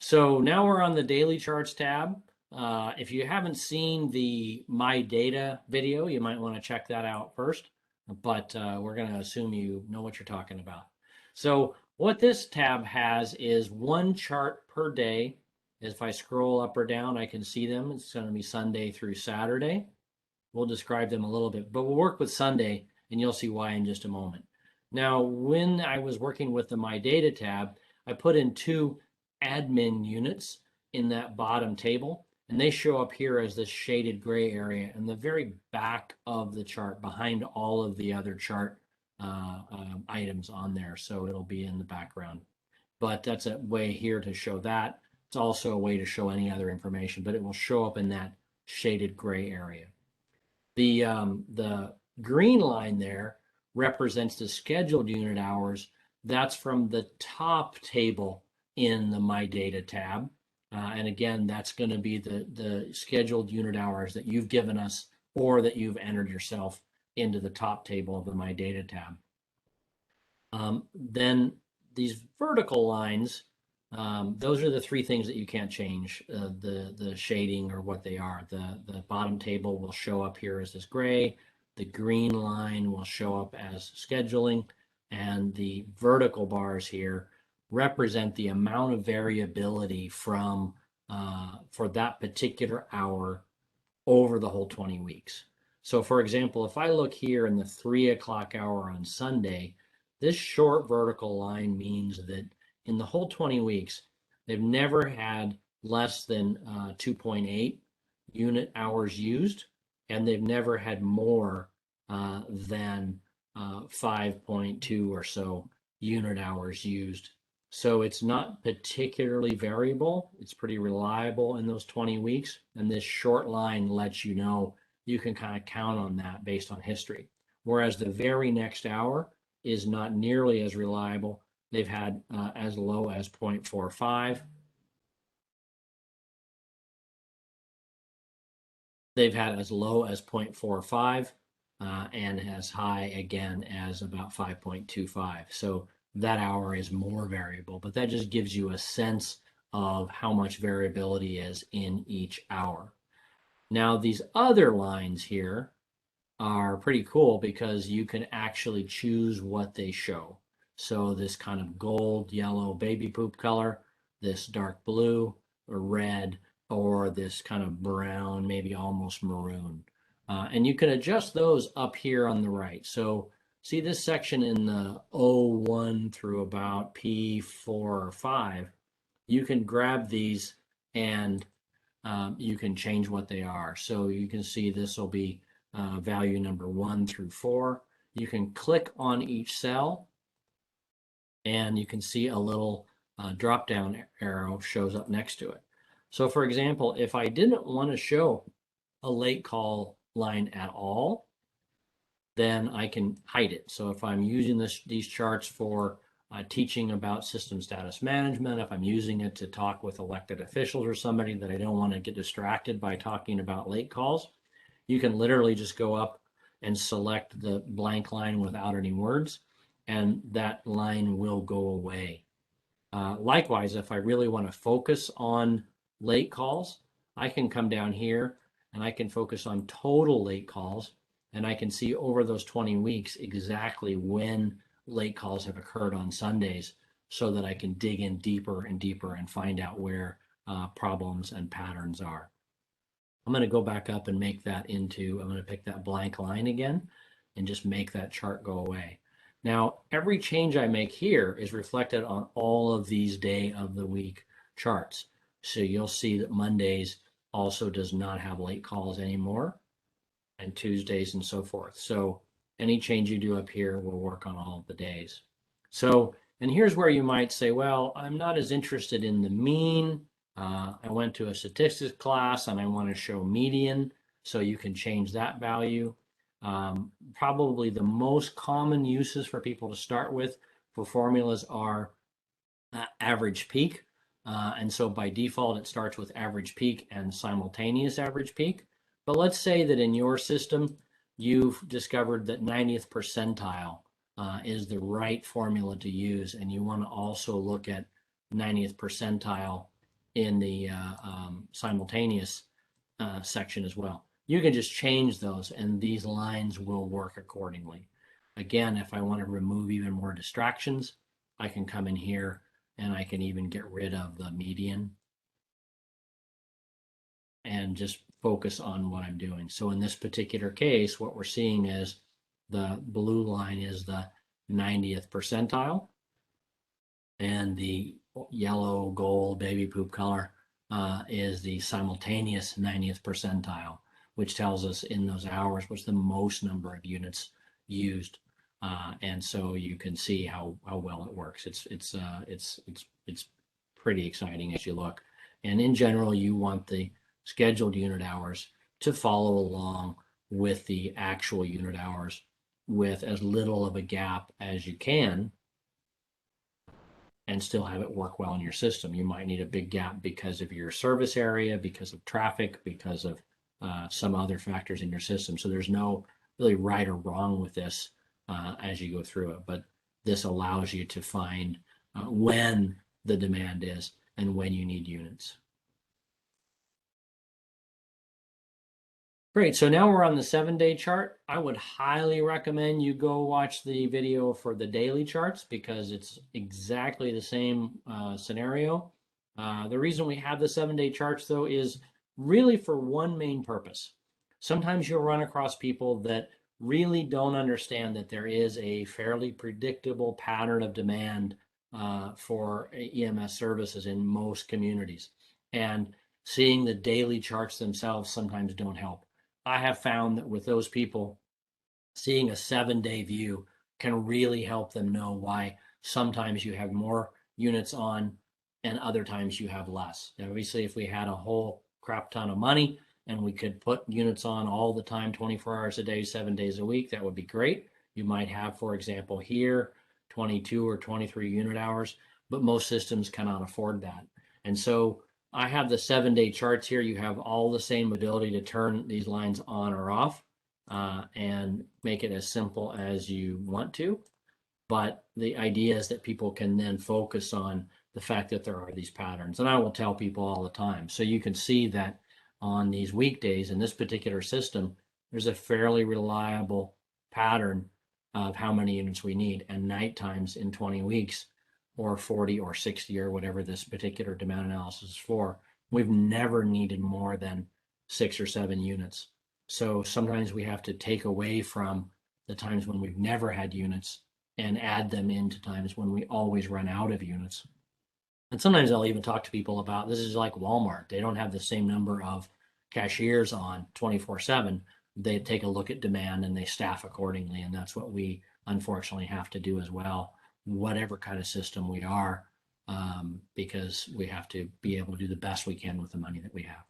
So now we're on the daily charts tab. If you haven't seen the My Data video, you might want to check that out first, but we're going to assume you know what you're talking about. So what this tab has is one chart per day. If I scroll up or down, I can see them. It's going to be Sunday through Saturday. We'll describe them a little bit, but we'll work with Sunday, and you'll see why in just a moment. Now, when I was working with the My Data tab, I put in two admin units in that bottom table, and they show up here as this shaded gray area in the very back of the chart behind all of the other chart items on there. So it'll be in the background, but that's a way here to show that. It's also a way to show any other information, but it will show up in that shaded gray area. The green line there represents the scheduled unit hours. That's from the top table in the My Data tab. And again, that's going to be the scheduled unit hours that you've given us or that you've entered yourself into the top table of the My Data tab. Then these vertical lines, those are the three things that you can't change, the shading or what they are. The bottom table will show up here as this gray. The green line will show up as scheduling, and the vertical bars here represent the amount of variability from for that particular hour over the whole 20 weeks. So for example, if I look here in the 3 o'clock hour on Sunday, this short vertical line means that in the whole 20 weeks, they've never had less than 2.8 unit hours used, and they've never had more than 5.2 or so unit hours used. So it's not particularly variable. It's pretty reliable in those 20 weeks. And this short line lets you know you can kind of count on that based on history. Whereas the very next hour is not nearly as reliable. They've had as low as 0.45. They've had as low as 0.45 and as high again as about 5.25. So that hour is more variable, but that just gives you a sense of how much variability is in each hour. Now, these other lines here are pretty cool because you can actually choose what they show. So this kind of gold, yellow, baby poop color, this dark blue or red, or this kind of brown, maybe almost maroon. And you can adjust those up here on the right. So see this section in the O1 through about P4 or 5, you can grab these and you can change what they are. So you can see this will be value number 1 through 4. You can click on each cell and you can see a little drop down arrow shows up next to it. So for example, if I didn't want to show a late call line at all, then I can hide it. So if I'm using these charts for teaching about system status management, if I'm using it to talk with elected officials or somebody that I don't want to get distracted by talking about late calls, you can literally just go up and select the blank line without any words, and that line will go away. Likewise, if I really want to focus on late calls, I can come down here and I can focus on total late calls, and I can see over those 20 weeks exactly when late calls have occurred on Sundays so that I can dig in deeper and deeper and find out where problems and patterns are. I'm going to go back up and make that into, I'm going to pick that blank line again and just make that chart go away. Now, every change I make here is reflected on all of these day of the week charts. So you'll see that Mondays also does not have late calls anymore, and Tuesdays and so forth. So any change you do up here will work on all of the days. So, and here's where you might say, well, I'm not as interested in the mean. I went to a statistics class and I want to show median, so you can change that value. Probably the most common uses for people to start with for formulas are average peak. And so by default, it starts with average peak and simultaneous average peak. But let's say that in your system, you've discovered that 90th percentile is the right formula to use, and you want to also look at 90th percentile in the simultaneous section as well. You can just change those and these lines will work accordingly. Again, if I want to remove even more distractions, I can come in here and I can even get rid of the median and just focus on what I'm doing. So in this particular case, what we're seeing is the blue line is the 90th percentile, and the yellow, gold, baby poop color is the simultaneous 90th percentile, which tells us in those hours what's the most number of units used. And so you can see how well it works. It's pretty exciting as you look. And in general, you want the scheduled unit hours to follow along with the actual unit hours with as little of a gap as you can and still have it work well in your system. You might need a big gap because of your service area, because of traffic, because of some other factors in your system. So there's no really right or wrong with this as you go through it, but this allows you to find when the demand is and when you need units. Great, so now we're on the 7-day chart. I would highly recommend you go watch the video for the daily charts because it's exactly the same scenario. The reason we have the 7-day charts though is really for one main purpose. Sometimes you'll run across people that really don't understand that there is a fairly predictable pattern of demand for EMS services in most communities. And seeing the daily charts themselves sometimes don't help. I have found that with those people, seeing a 7-day view can really help them know why sometimes you have more units on and other times you have less. Obviously, if we had a whole crap ton of money and we could put units on all the time, 24 hours a day, 7 days a week, that would be great. You might have, for example, here 22 or 23 unit hours, but most systems cannot afford that. And so I have the 7-day charts here. You have all the same ability to turn these lines on or off and make it as simple as you want to. But the idea is that people can then focus on the fact that there are these patterns. And I will tell people all the time. So you can see that on these weekdays in this particular system, there's a fairly reliable pattern of how many units we need, and night times in 20 weeks or 40 or 60 or whatever this particular demand analysis is for, we've never needed more than 6 or 7 units. So sometimes we have to take away from the times when we've never had units and add them into times when we always run out of units. And sometimes I'll even talk to people about, this is like Walmart. They don't have the same number of cashiers on 24/7. They take a look at demand and they staff accordingly. And that's what we unfortunately have to do as well, whatever kind of system we are, because we have to be able to do the best we can with the money that we have.